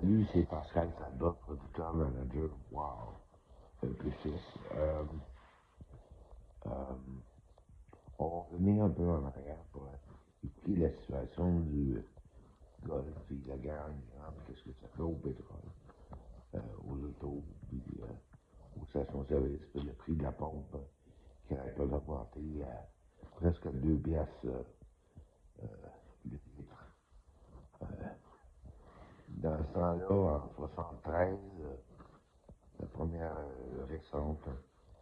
Salut, c'est Pascal Talbot, producteur manager. Wow! P6. Euh, on va revenir un peu en arrière pour expliquer la situation du golf et la guerre en Iran, puis qu'est-ce que ça fait au pétrole, aux autos, puis aux stations-service, puis le prix de la pompe qui n'arrête pas d'augmenter à presque 2 piastres le litre. Dans ce temps-là, en 73, la première récente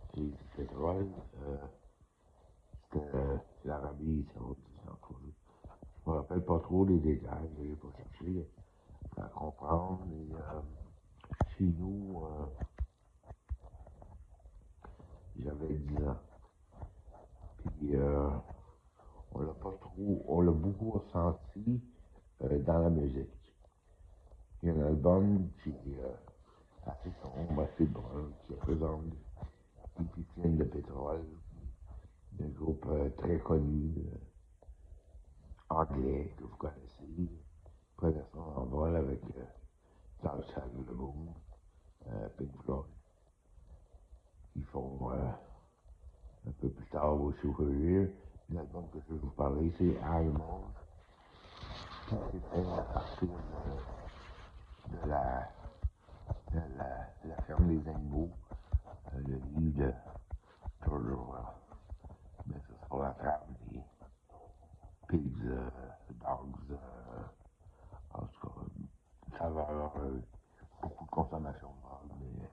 crise du pétrole, c'était l'Arabie Saoudite, entre autres. Je me rappelle pas trop les détails, je n'ai pas cherché à comprendre. Et, chez nous, j'avais 10 ans. Puis on l'a beaucoup ressenti dans la musique. Il y a un album qui est assez sombre, assez brun, qui représente une piscine de pétrole d'un groupe très connu, anglais, que vous connaissez. Prenez ça en vol avec Charles Aznavour, Pink Floyd. Ils font un peu plus tard au Sourire. L'album que je vais vous parler, c'est Animals. C'était à partir de la ferme des animaux, le livre de George Orwell. Mais c'est sur la trame des pigs, dogs, en tout cas, une saveur, beaucoup de consommation de drogue, mais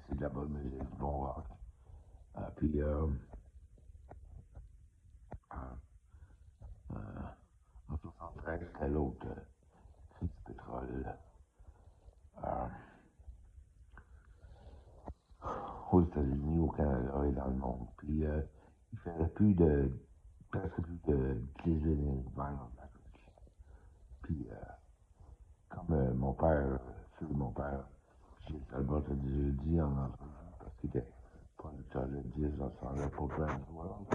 c'est de la bonne musique, du bon rock. Puis, en 73, c'était l'autre crise du pétrole euh, aux États-Unis, au Canada et dans le monde. Puis, il faisait presque plus de 18 000 miles en average. Puis, comme mon père, Gilles Talbot a déjà dit en entrevue, parce qu'il était producteur de 10 dans son programme World,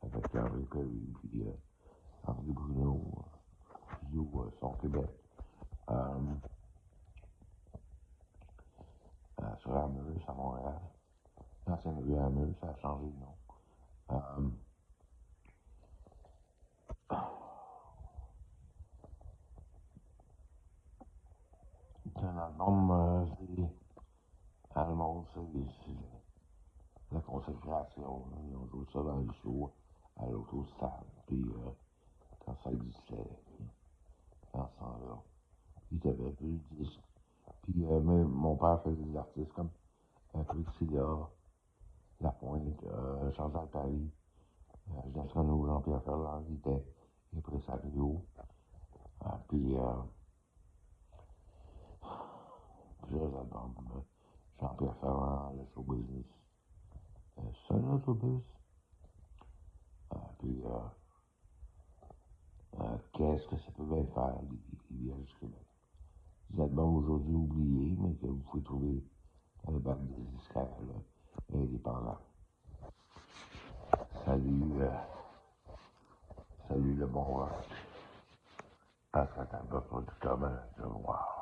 avec Harvey Perry, puis Henri Bruno, qui joue son Québec. Sur Amheus, à Montréal. L'ancienne rue Amheus, ça a changé de nom. C'est un album, c'est allemand, c'est la consécration. Ils ont joué ça dans le show à l'autostade. Puis quand ça existait, dans ce temps-là, ils avaient plus de disques. Puis mon père faisait des artistes comme Priscilla, Lapointe, Chantal Paris, Jean-Renaud, Jean-Pierre Ferland, qui était impresario. Puis plusieurs albums. Jean-Pierre Ferland, le show business. C'est un autobus. Puis qu'est-ce que ça peut bien faire, les Vierges Québec. Des albums aujourd'hui oubliés, mais que vous pouvez trouver dans le bac des disquaires indépendants. Salut, salut le bon rock. Pascal Talbot, producteur manager. Wow.